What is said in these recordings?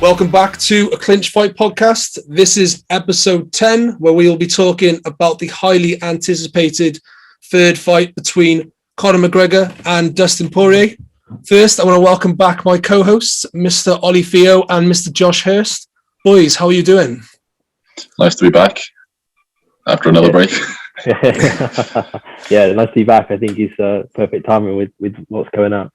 Welcome back to a Clinch Fight podcast. This is episode 10, where we will be talking about the highly anticipated third fight between Conor McGregor and Dustin Poirier. First, I want to welcome back my co-hosts, Mr. Ollie Theo and Mr. Josh Hurst. Boys, how are you doing? Nice to be back after another break. Yeah, nice to be back. I think it's perfect timing with what's going on.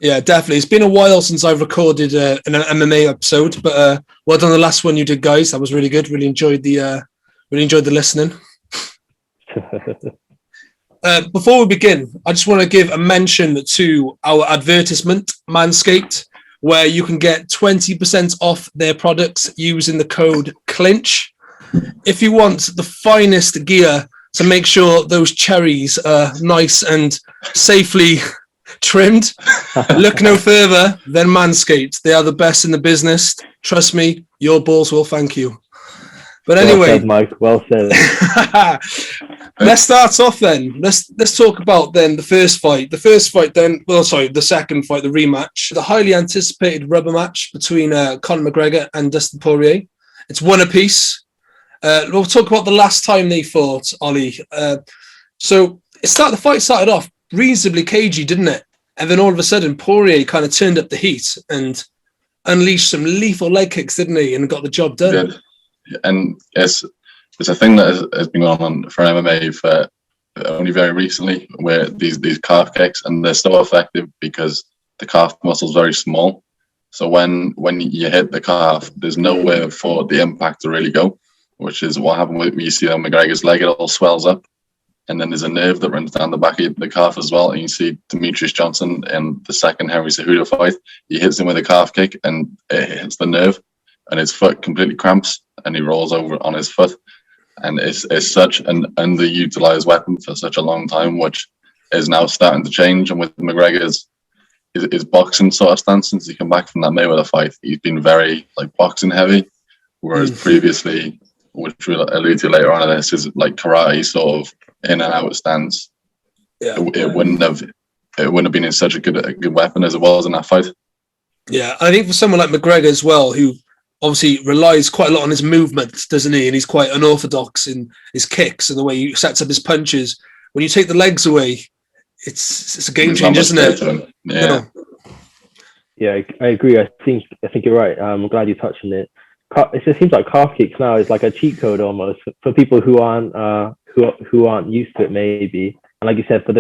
Yeah, definitely. It's been a while since I've recorded an MMA episode, but well done the last one you did, guys. That was really good. Really enjoyed the listening. Before we begin, I just want to give a mention to our advertisement, Manscaped, where you can get 20% off their products using the code CLINCH. If you want the finest gear to make sure those cherries are nice and safely trimmed, look no further than Manscaped. They are the best in the business. Trust me, your balls will thank you. But anyway, well said, Mike. Well said. Let's start off then. Let's talk about then the first fight. The second fight, the rematch, the highly anticipated rubber match between Conor McGregor and Dustin Poirier. It's one apiece. We'll talk about the last time they fought, Ollie. So the fight started off reasonably cagey, didn't it? And then all of a sudden, Poirier kind of turned up the heat and unleashed some lethal leg kicks, didn't he? And got the job done. He did. And it's a thing that has been going on for MMA for only very recently, where these calf kicks, and they're so effective because the calf muscle is very small. So when you hit the calf, there's nowhere for the impact to really go, which is what happened when you see on McGregor's leg. It all swells up. And then there's a nerve that runs down the back of the calf as well. And you see Demetrius Johnson in the second Henry Cejudo fight. He hits him with a calf kick and it hits the nerve, and his foot completely cramps, and he rolls over on his foot. And it's such an underutilized weapon for such a long time, which is now starting to change. And with McGregor's his boxing sort of stance since he came back from that Mayweather fight, he's been very boxing heavy, whereas previously, which we'll allude to later on in this, is like karate sort of in and out stance. Yeah, it wouldn't have been in such a good weapon as it was in that fight. Yeah, I think for someone like McGregor as well, who obviously relies quite a lot on his movement, doesn't he? And he's quite unorthodox in his kicks and the way he sets up his punches. When you take the legs away, it's a game changer, isn't it? Yeah. Yeah, I agree. I think you're right. I'm glad you touched on it. It just seems like calf kicks now is like a cheat code almost for people who aren't used to it, maybe. And like you said, for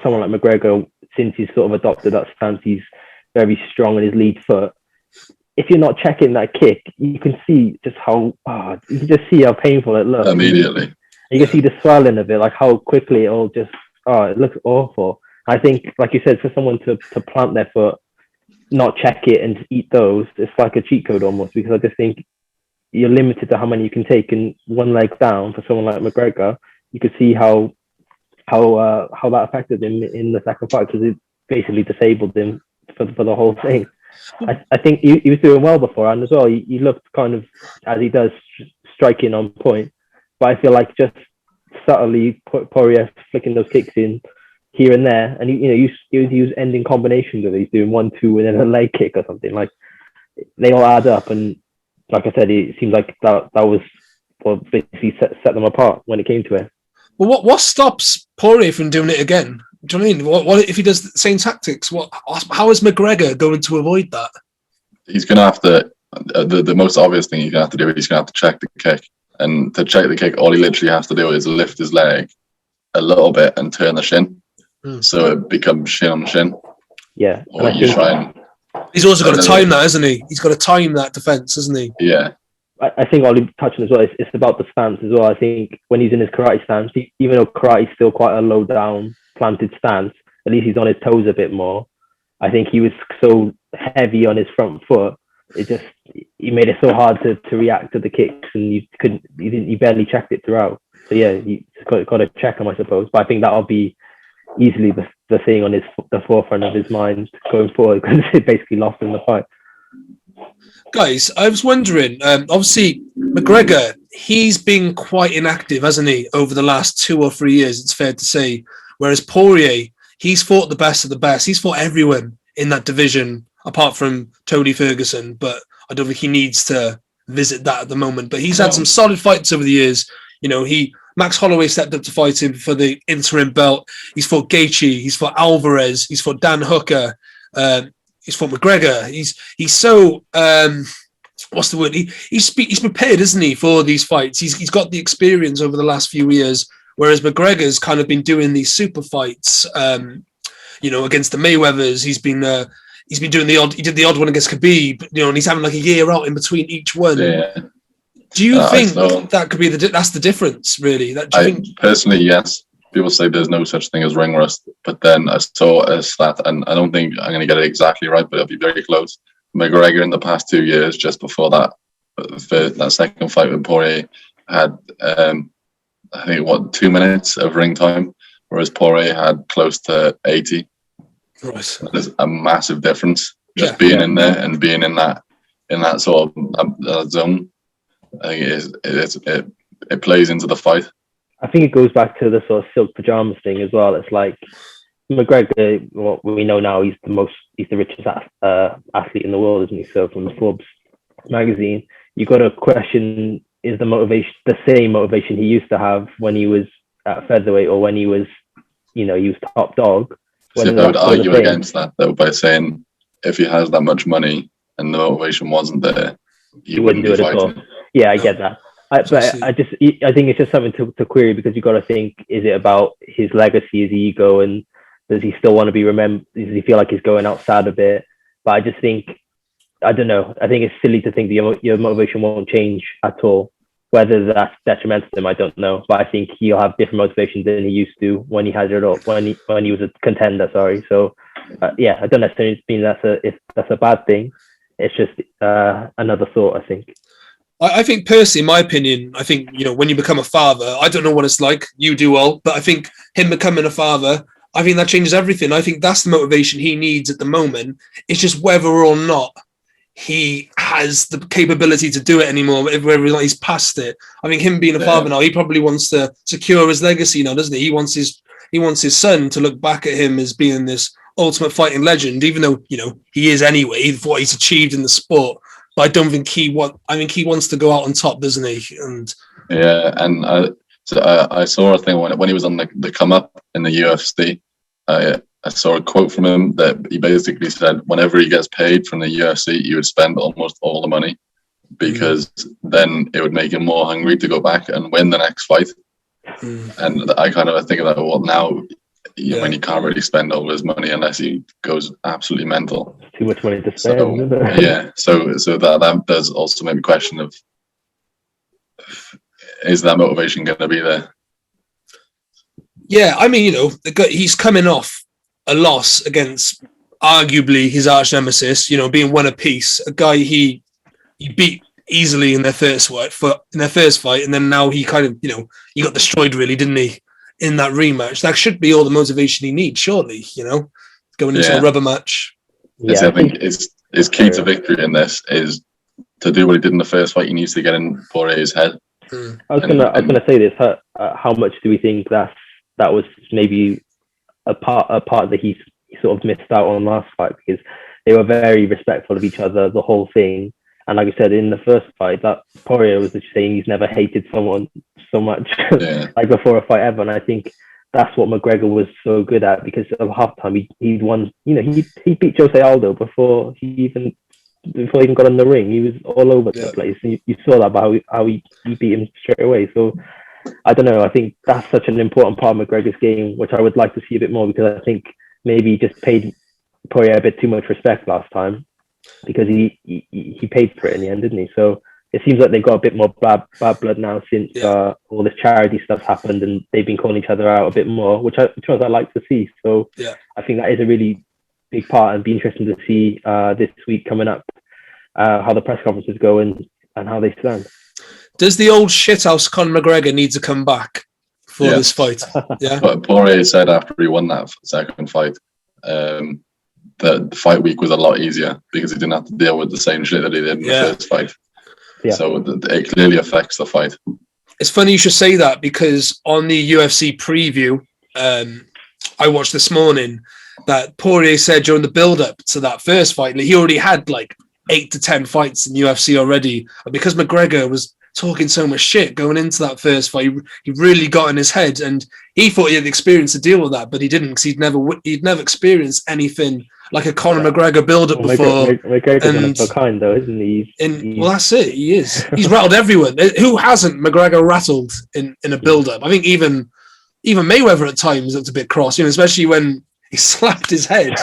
someone like McGregor, since he's sort of adopted that stance, he's very strong in his lead foot. If you're not checking that kick, you can see just how painful it looks. Immediately. You can see the swelling of it, like how quickly it looks awful. I think, like you said, for someone to plant their foot, not check it and eat those, it's like a cheat code almost, because I just think you're limited to how many you can take, and one leg down for someone like McGregor, you could see how that affected him in the second fight, because it basically disabled him for the whole thing. I think he was doing well beforehand as well. He looked kind of, as he does, striking on point, but I feel like just subtly Poirier flicking those kicks in here and there, and he was ending combinations of it. He's doing 1-2 and then a leg kick or something. Like, they all add up, and like I said, it seems like that was what basically set them apart when it came to it. Well, what stops Poirier from doing it again? Do you know what I mean? What if he does the same tactics? How is McGregor going to avoid that? He's going to have to. The most obvious thing he's going to have to do is he's going to have to check the kick. And to check the kick, all he literally has to do is lift his leg a little bit and turn the shin. So it becomes shin on shin. Yeah. Or you try and... He's also got to time that, hasn't he? He's got to time that defense, hasn't he? Yeah. I think Ollie touched on as well, it's about the stance as well. I think when he's in his karate stance, even though karate is still quite a low down, planted stance, at least he's on his toes a bit more. I think he was so heavy on his front foot, he made it so hard to react to the kicks, and you barely checked it throughout. So yeah, you got to check him, I suppose. But I think that'll be easily the thing on the forefront of his mind going forward, because it basically lost him the fight. Guys, I was wondering, obviously McGregor, he's been quite inactive, hasn't he, over the last 2 or 3 years, it's fair to say. Whereas Poirier, he's fought the best of the best. He's fought everyone in that division apart from Tony Ferguson, but I don't think he needs to visit that at the moment. But he's had some solid fights over the years. Max Holloway stepped up to fight him for the interim belt. He's fought Gaethje. He's fought Alvarez. He's fought Dan Hooker. He's fought McGregor. He's so what's the word? He's prepared, isn't he, for these fights? He's got the experience over the last few years, whereas McGregor's kind of been doing these super fights. Against the Mayweathers, he's been doing the odd. He did the odd one against Khabib, and he's having like a year out in between each one. Yeah. Do you think that could be that's the difference, really? Personally, yes. People say there's no such thing as ring rust, but then I saw a stat, and I don't think I'm going to get it exactly right, but it'll be very close. McGregor in the past 2 years, just before that second fight with Poirier, had I think 2 minutes of ring time, whereas Poirier had close to 80. Right. There's a massive difference just being in there and being in that sort of zone. I think it plays into the fight. I think it goes back to the sort of silk pajamas thing as well. It's like McGregor, what we know now, he's the richest athlete in the world, isn't he? So from the Forbes magazine, you got to question, is the motivation the same motivation he used to have when he was at featherweight, or when he was top dog? I would argue against that though by saying if he has that much money and the motivation wasn't there, he wouldn't do it at all. Yeah, I get that. I think it's just something to query, because you got to think: is it about his legacy, his ego, and does he still want to be remembered? Does he feel like he's going outside a bit? But I just think, I don't know. I think it's silly to think that your motivation won't change at all. Whether that's detrimental to him, I don't know. But I think he'll have different motivations than he used to when he had it all, when he was a contender. Sorry. So I don't necessarily mean that's a bad thing. It's just another thought, I think. I think personally, in my opinion, I think, when you become a father, I don't know what it's like, you do all, but I think him becoming a father, I think that changes everything. I think that's the motivation he needs at the moment. It's just whether or not he has the capability to do it anymore, whether he's past it. I think him being a father now, he probably wants to secure his legacy now, doesn't he? He wants his son to look back at him as being this ultimate fighting legend, even though, he is anyway, what he's achieved in the sport. But I don't think he wants to go out on top, doesn't he? And I saw a thing when he was on the come up in the UFC. I saw a quote from him that he basically said, whenever he gets paid from the UFC, he would spend almost all the money, because then it would make him more hungry to go back and win the next fight. And I kind of think of that, well, now when he can't really spend all his money unless he goes absolutely mental. Too much money to spend. So that does also make me question of, is that motivation going to be there? Yeah, I mean, he's coming off a loss against arguably his arch nemesis, being one apiece, a guy he beat easily in their first fight, and then now he kind of, he got destroyed really, didn't he, in that rematch? That should be all the motivation he needs, surely, going into a rubber match. I think his key to victory in this is to do what he did in the first fight. He needs to get in Poirier's head. I was gonna say this. How much do we think that was maybe a part that he sort of missed out on last fight, because they were very respectful of each other, the whole thing. And like I said, in the first fight, that Poirier was just saying he's never hated someone so much like before a fight ever. And I think that's what McGregor was so good at, because of halftime he won. He beat Jose Aldo before he even got in the ring. He was all over the place. And you saw that by how he beat him straight away. So I don't know. I think that's such an important part of McGregor's game, which I would like to see a bit more, because I think maybe he just paid Poirier a bit too much respect last time, because he paid for it in the end, didn't he? So it seems like they've got a bit more bad blood now since all this charity stuff happened, and they've been calling each other out a bit more, which I like to see. So I think that is a really big part, and be interesting to see this week coming up how the press conferences go and how they stand. Does the old shithouse Conor McGregor need to come back for this fight? Yeah. But Poirier said after he won that second fight, the fight week was a lot easier because he didn't have to deal with the same shit that he did in the first fight. Yeah. So it clearly affects the fight. It's funny you should say that, because on the UFC preview I watched this morning, that Poirier said during the build-up to that first fight, he already had like 8 to 10 fights in UFC already. And because McGregor was talking so much shit going into that first fight, he really got in his head, and he thought he had the experience to deal with that, but he didn't, because he'd never experienced anything like a Conor McGregor build-up before. McGregor's one of a kind, though, isn't he? Well, that's it. He is. He's rattled everyone. Who hasn't McGregor rattled in a build-up? I think even Mayweather at times looked a bit cross, especially when he slapped his head.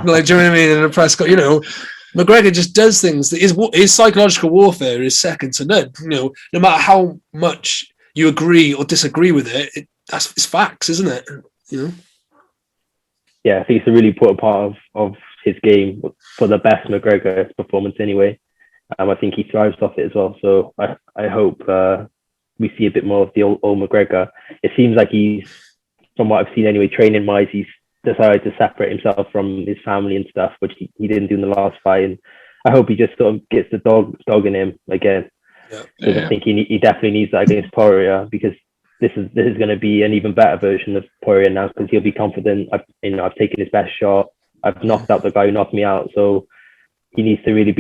Like, do you know what I mean? In a press conference, McGregor just does things that his psychological warfare is second to none. No matter how much you agree or disagree with it's facts, isn't it? Yeah, I think it's a really important part of his game for the best McGregor performance anyway. I think he thrives off it as well. So I hope we see a bit more of the old McGregor. It seems like he's, from what I've seen anyway, training-wise, he's decided to separate himself from his family and stuff, which he didn't do in the last fight. And I hope he just sort of gets the dog in him again. I think he definitely needs that against Poirier, because this is going to be an even better version of Poirier now, because he'll be confident. I've taken his best shot. I've knocked out the guy who knocked me out. So he needs to really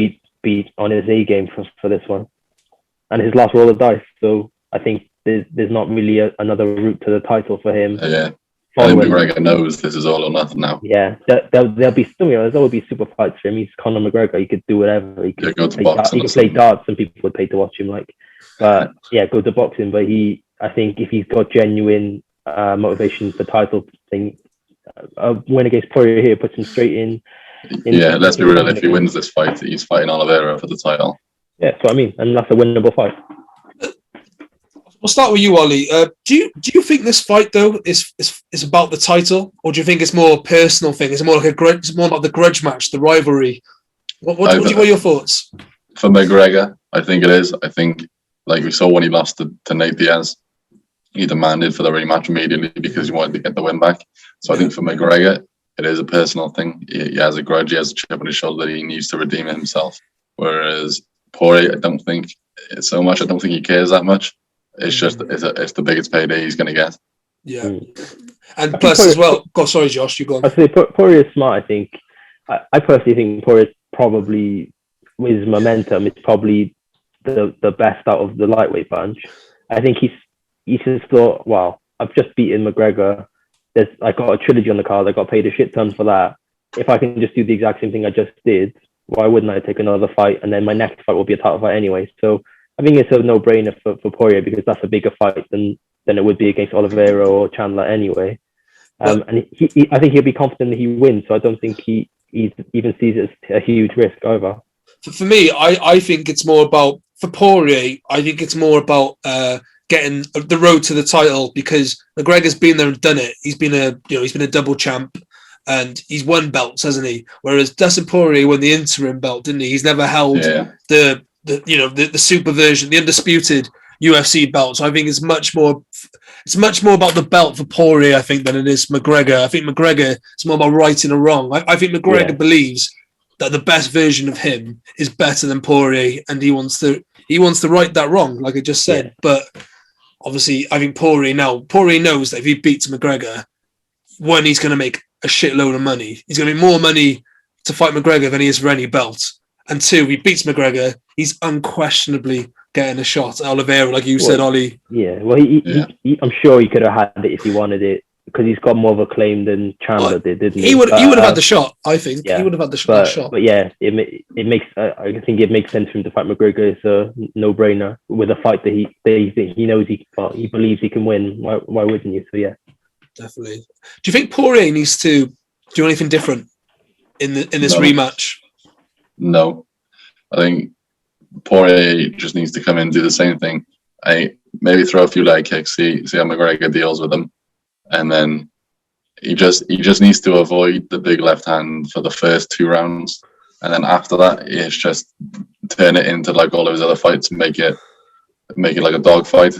be on his A game for this one. And his last roll of dice. So I think there's not really another route to the title for him. Yeah. I think McGregor knows this is all or nothing now. Yeah, there'll be still, there will be super fights for him. He's Conor McGregor. He could do whatever. He could play darts, and people would pay to watch him. But go to boxing. But I think if he's got genuine motivation for title thing, a win against Poirier here puts him straight in. Let's be real. If he wins this fight, he's fighting Oliveira for the title. Yeah, that's what I mean, and that's a winnable fight. We'll start with you, Ollie. Do you think this fight though is about the title, or do you think it's more a personal thing? Is it more like it's more about the grudge match, the rivalry? What are your thoughts? For McGregor, I think it is. I think, like we saw when he lost to Nate Diaz, he demanded for the rematch immediately because he wanted to get the win back. So I think for McGregor, it is a personal thing. He has a grudge. He has a chip on his shoulder that he needs to redeem himself. Whereas Poirier, I don't think it's so much. I don't think he cares that much. It's just it's the biggest payday he's going to get. Yeah, and plus as well. God, sorry, Josh, you go on. I say Poirier is smart. I think I personally think Poirier is probably, with his momentum, it's probably the best out of the lightweight bunch. I think he's just thought, wow, I've just beaten McGregor. I got a trilogy on the card. I got paid a shit ton for that. If I can just do the exact same thing I just did, why wouldn't I take another fight? And then my next fight will be a title fight anyway. So I think it's a no-brainer for Poirier, because that's a bigger fight than it would be against Oliveira or Chandler anyway. And I think he'll be confident that he wins. So I don't think he even sees it as a huge risk either. For me, I think it's more about, for Poirier, I think it's more about getting the road to the title, because McGregor's been there and done it. He's been a double champ, and he's won belts, hasn't he? Whereas Dustin Poirier won the interim belt, didn't he? He's never held the super version, the undisputed UFC belt. So I think it's much more about the belt for Poirier, I think, than it is McGregor. I think McGregor is more about righting a wrong. I think McGregor believes that the best version of him is better than Poirier, and he wants to right that wrong, like I just said. But obviously, I think Poirier knows that if he beats McGregor, one, he's going to make a shitload of money. He's going to be more money to fight McGregor than he is for any belt. And two, if he beats McGregor, he's unquestionably getting a shot at Oliveira, like you said, Ollie. Yeah, well, I'm sure he could have had it if he wanted it, because he's got more of a claim than Chandler did, didn't he? He would have had the shot, I think. Yeah, he would have had the shot. But yeah, it makes. I think it makes sense for him to fight McGregor. It's a no-brainer with a fight that he knows he believes he can win. Why wouldn't you? So yeah, definitely. Do you think Poirier needs to do anything different in this rematch? No, I think Poirier just needs to come in and do the same thing. Maybe throw a few leg kicks, see how McGregor deals with them, and then he just needs to avoid the big left hand for the first 2 rounds, and then after that, it's just turn it into like all of his other fights, and make it like a dog fight,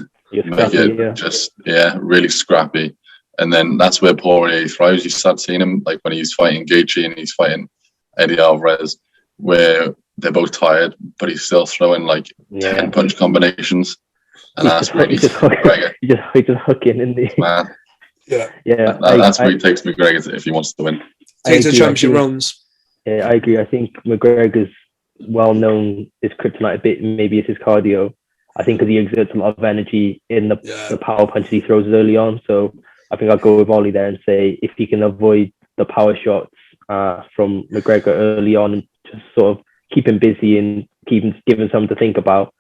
really scrappy, and then that's where Poirier thrives. You start seeing him like when he's fighting Gaethje and he's fighting Eddie Alvarez, where they're both tired, but he's still throwing like 10 punch combinations, and that's really McGregor. He's just hooking in the man. Yeah. That's where he takes McGregor if he wants to win. take to the championship rounds. Yeah, I agree. I think McGregor's well known his kryptonite a bit. Maybe it's his cardio. I think because he exerts a lot of energy in the power punches he throws early on. So I think I'll go with Ollie there and say if he can avoid the power shots from McGregor early on and just sort of keep him busy and give him something to think about.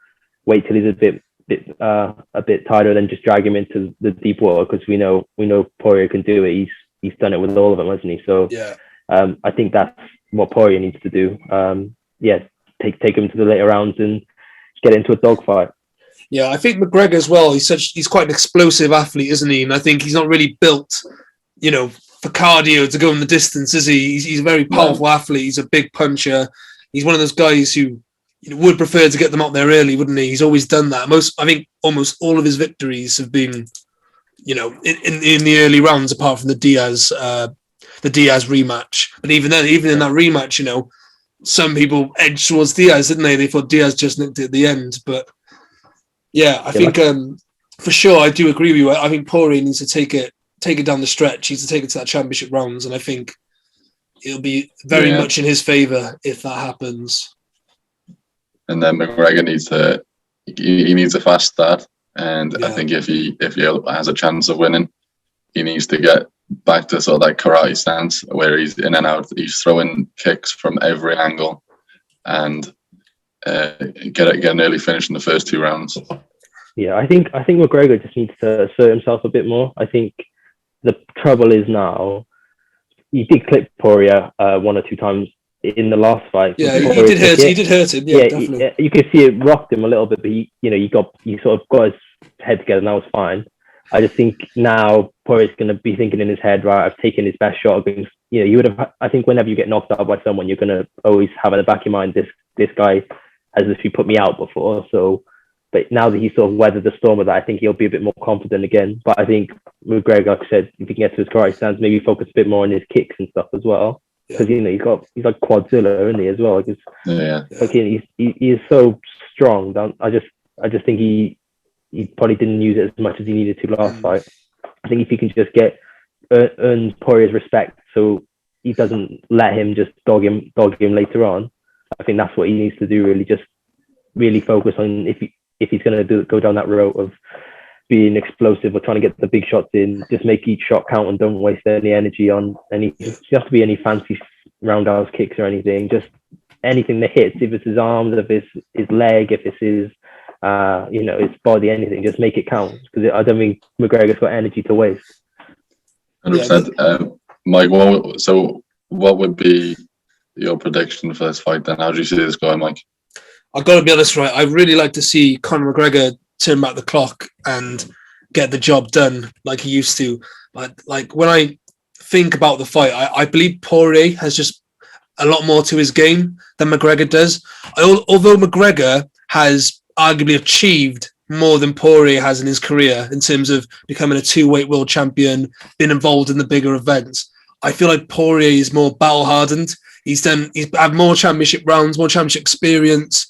Wait till he's a bit tighter, then just drag him into the deep water because we know Poirier can do it. He's done it with all of them, hasn't he? So I think that's what Poirier needs to do. Take him to the later rounds and get into a dogfight. Yeah, I think McGregor as well. He's quite an explosive athlete, isn't he? And I think he's not really built, for cardio to go in the distance, is he? He's a very powerful athlete. He's a big puncher. He's one of those guys who would prefer to get them out there early, wouldn't he? He's always done that. I think almost all of his victories have been, in the early rounds, apart from the Diaz rematch. But even in that rematch, some people edged towards Diaz, didn't they? They thought Diaz just nicked it at the end. But yeah, I think for sure, I do agree with you. I think Poirier needs to take it down the stretch. He needs to take it to that championship rounds, and I think it'll be very much in his favour if that happens. And then McGregor needs a fast start, and I think if he has a chance of winning, he needs to get back to sort of that karate stance where he's in and out, he's throwing kicks from every angle, and get an early finish in the first 2 rounds. Yeah, I think McGregor just needs to assert himself a bit more. I think the trouble is now he did clip Poirier 1 or 2 times in the last fight. Yeah, he did hurt him. Yeah, definitely. You could see it rocked him a little bit, but he sort of got his head together and that was fine. I just think now Poirier's going to be thinking in his head, right, I've taken his best shot against, you would have, I think whenever you get knocked out by someone, you're going to always have at the back of your mind, this guy has literally put me out before. So, but now that he's sort of weathered the storm of that, I think he'll be a bit more confident again. But I think McGregor, like I said, if he can get to his karate stance, maybe focus a bit more on his kicks and stuff as well. Because he's like Quadzilla, isn't he, as well? He is so strong. I just think he probably didn't use it as much as he needed to last fight. I think if he can just earn Poirier's respect, so he doesn't let him just dog him later on. I think that's what he needs to do. Really, just really focus on if he's going to go down that road of being explosive or trying to get the big shots in, just make each shot count and don't waste any energy on any. It doesn't have to be any fancy roundhouse kicks or anything. Just anything that hits. If it's his arms, if it's his leg, if it's his his body, anything. Just make it count because I don't think McGregor's got energy to waste. 100%. Mike, what would be your prediction for this fight then? How do you see this going, Mike? I've got to be honest, right? I'd really like to see Conor McGregor turn back the clock and get the job done like he used to. But like when I think about the fight, I believe Poirier has just a lot more to his game than McGregor does. Although McGregor has arguably achieved more than Poirier has in his career in terms of becoming a 2-weight world champion, been involved in the bigger events, I feel like Poirier is more battle-hardened. He's had more championship rounds, more championship experience,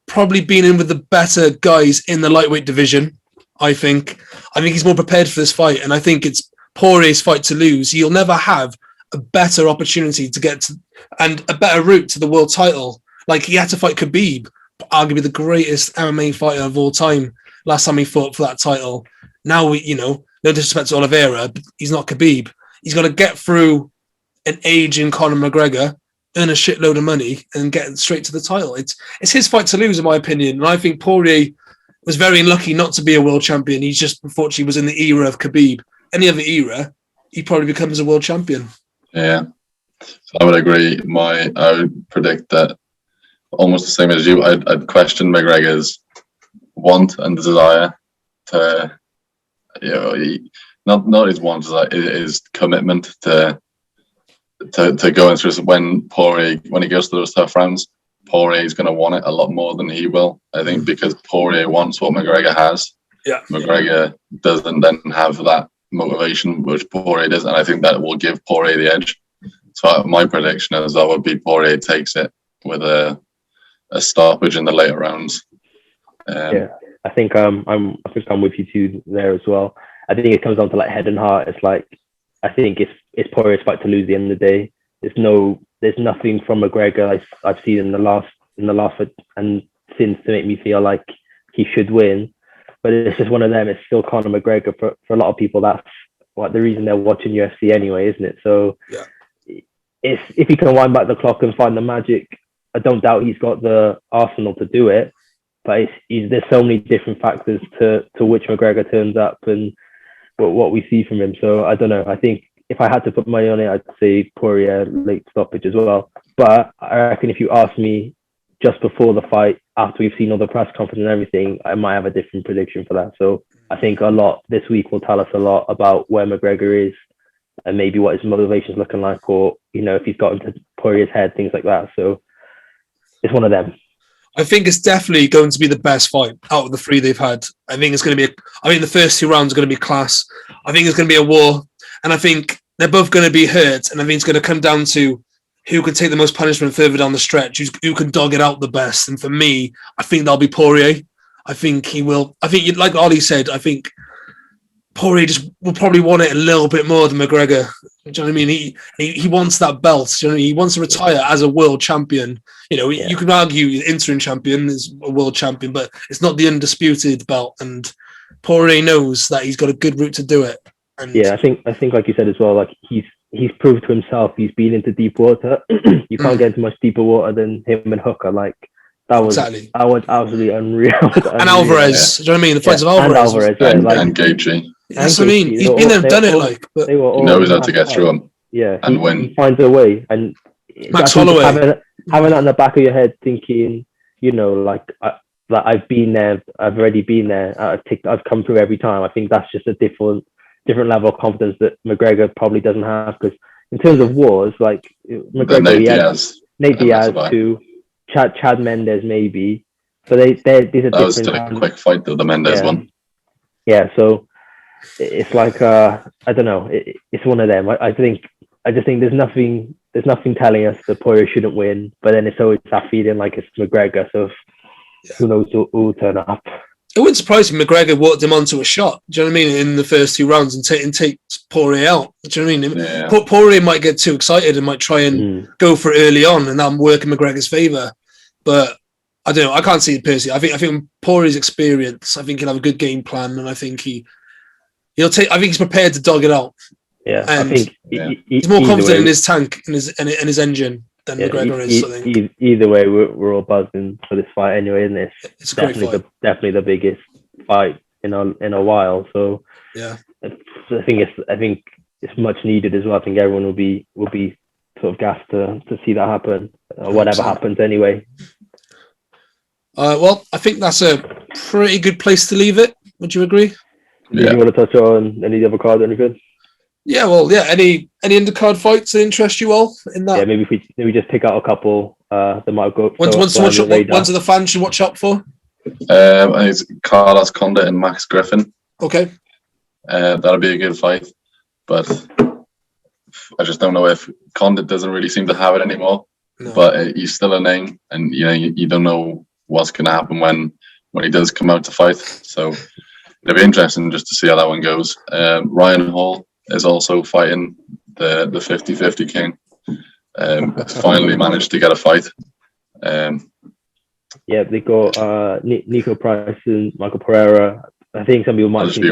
probably been in with the better guys in the lightweight division, I think. I think he's more prepared for this fight, and I think it's Poirier's fight to lose. He'll never have a better opportunity to get to, and a better route to the world title. Like, he had to fight Khabib, arguably the greatest MMA fighter of all time, last time he fought for that title. Now, no disrespect to Oliveira, but he's not Khabib. He's got to get through an aging Conor McGregor, earn a shitload of money, and get straight to the title. It's his fight to lose, in my opinion. And I think Poirier was very unlucky not to be a world champion. He just, unfortunately, was in the era of Khabib. Any other era, he probably becomes a world champion. Yeah, so I would agree. I would predict that almost the same as you. I'd question McGregor's want and desire to, not his want, his commitment to going through. When he goes to those tough rounds, Poirier is going to want it a lot more than he will. I think because Poirier wants what McGregor has. Yeah. McGregor doesn't then have that motivation, which Poirier does, and I think that will give Poirier the edge. So my prediction is that would be Poirier takes it with a stoppage in the later rounds. I think I'm with you too there as well. I think it comes down to like head and heart. It's like I think it's Poirier's fight to lose at the end of the day. there's nothing from McGregor I've seen in the last and since to make me feel like he should win. But it's just one of them. It's still Conor McGregor for a lot of people. That's what the reason they're watching UFC anyway, isn't it? So yeah. It's if he can wind back the clock and find the magic, I don't doubt he's got the arsenal to do it. But there's so many different factors to which McGregor turns up and what we see from him. So I don't know. I think if I had to put money on it, I'd say Poirier late stoppage as well. But I reckon if you ask me just before the fight, after we've seen all the press conference and everything, I might have a different prediction for that. So I think a lot this week will tell us a lot about where McGregor is and maybe what his motivation's looking like, or if he's got into Poirier's head, things like that. So it's one of them. I think it's definitely going to be the best fight out of the three they've had. I think it's going to be. The first two rounds are going to be class. I think it's going to be a war, and I think they're both going to be hurt. And I think it's going to come down to who can take the most punishment further down the stretch, who can dog it out the best. And for me, I think that'll be Poirier. I think he will. I think, like Ollie said, I think Poirier just will probably want it a little bit more than McGregor. Do you know what I mean? He wants that belt. Do you know what I mean? He wants to retire as a world champion. You can argue interim champion is a world champion, but it's not the undisputed belt. And Poirier knows that he's got a good route to do it. And I think like you said as well, like he's proved to himself he's been into deep water. You can't get into much deeper water than him and Hooker. Like that was absolutely unreal. And Alvarez, do you know what I mean? The fights of Alvarez. And Gaethje. That's what I mean. He's been there and done it. But he knows how to get through them. Yeah, and win. He finds a way. And Max Holloway, having that in the back of your head, thinking, that I've been there, I've already been there. I've come through every time. I think that's just a different level of confidence that McGregor probably doesn't have. Because in terms of wars, like McGregor, Nate Diaz too, Chad Mendes maybe. So these are different. That was still a quick fight though, the Mendes one. Yeah, so it's like I don't know. It's one of them. I just think there's nothing telling us that Poirier shouldn't win, but then it's always that feeling like it's McGregor. So who knows who will turn up. It wouldn't surprise me McGregor walked him onto a shot. Do you know what I mean? In the first two rounds and take Poirier out. Do you know what I mean? Yeah. Poirier might get too excited and might try and go for it early on, and I'm working McGregor's favour. But I don't know. I can't see it personally. I think Poirier's experience. I think he'll have a good game plan, and I think he'll take. I think he's prepared to dog it out. Yeah, and I think he's more confident in his tank and his engine than McGregor is. I think. Either way, we're all buzzing for this fight anyway, isn't it? It's definitely the biggest fight in a while. So yeah, I think it's much needed as well. I think everyone will be sort of gassed to see that happen. Whatever happens anyway. Well, I think that's a pretty good place to leave it. Would you agree? Yeah. Do you want to touch on any other card or anything? Yeah, well, yeah. Any undercard fights that interest you all in that? Yeah, maybe we just pick out a couple that might go. Ones of the fans should watch out for. I think it's Carlos Condit and Max Griffin. Okay. That'll be a good fight, but I just don't know if Condit doesn't really seem to have it anymore. No. But he's still a name, and you don't know what's going to happen when he does come out to fight. So it'll be interesting just to see how that one goes. Ryan Hall is also fighting the 50-50 king. Finally managed to get a fight. Yeah, they got Nico Price and Michael Pereira. I think some people might see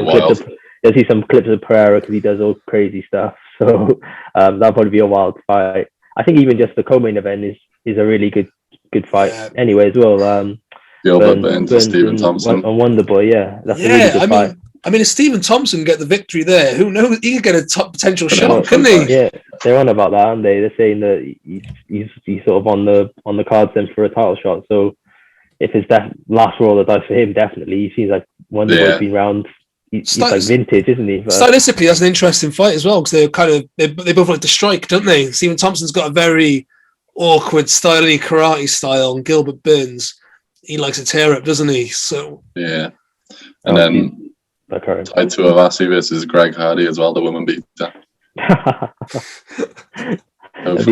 some clips of Pereira because he does all crazy stuff. So that'll probably be a wild fight. I think even just the co-main event is a really good fight anyway as well. Gilbert Burns and Stephen Thompson. And Wonderboy, that's a really good fight. I mean, if Stephen Thompson get the victory there, who knows? He could get a top potential shot, couldn't he? Yeah, they're on about that, aren't they? They're saying that he's sort of on the cards then for a title shot. So if it's that last roll of the dice for him, definitely he seems like Wonderboy's been round. He's like vintage, isn't he? But stylistically, that's an interesting fight as well because they both like to strike, don't they? Stephen Thompson's got a very awkward styling karate style, and Gilbert Burns, he likes to tear up, doesn't he? So yeah, and then tied to Avasi versus Greg Hardy as well, the woman beater. It'd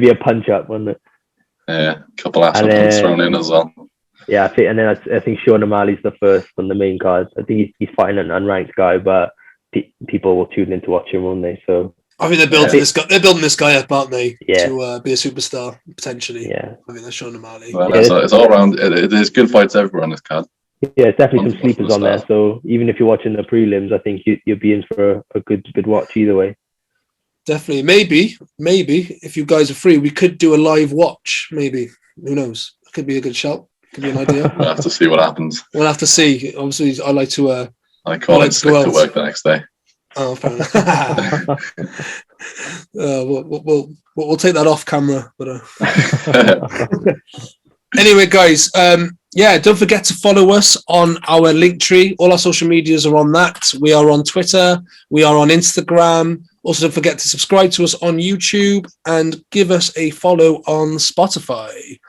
be a punch up, wouldn't it? Yeah, a couple ass punches thrown in as well. Yeah, I think Sean O'Malley's the first on the main card. I think he's fighting an unranked guy, but people will tune in to watch him, won't they? So I think they're building this guy. They're building this guy up, aren't they? Yeah. To be a superstar potentially. Yeah. I think they're showing him Ali. Well, it's all around. There's good fights everywhere on this card. Yeah, it's definitely some sleepers on there. So even if you're watching the prelims, I think you'll be in for a good watch either way. Definitely. Maybe if you guys are free, we could do a live watch. Maybe. Who knows? It could be a good shout. Could be an idea. We'll have to see what happens. We'll have to see. Obviously, I like to. I call it sick to work the next day. Oh, fair enough. We'll take that off camera. But anyway, guys, don't forget to follow us on our Linktree. All our social medias are on that. We are on Twitter. We are on Instagram. Also, don't forget to subscribe to us on YouTube and give us a follow on Spotify.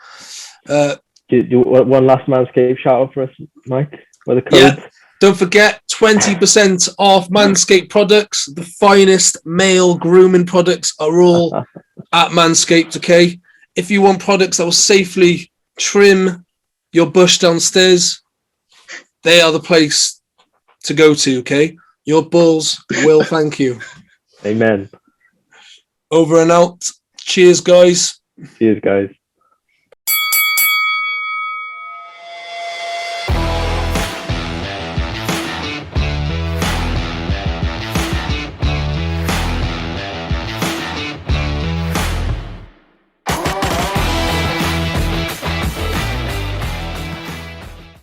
Do one last Manscaped shout out for us, Mike? What are the codes? Yeah. Don't forget 20% off Manscaped products. The finest male grooming products are all at Manscaped, okay? If you want products that will safely trim your bush downstairs, they are the place to go to, okay? Your balls will thank you. Amen. Over and out. Cheers, guys. Cheers, guys.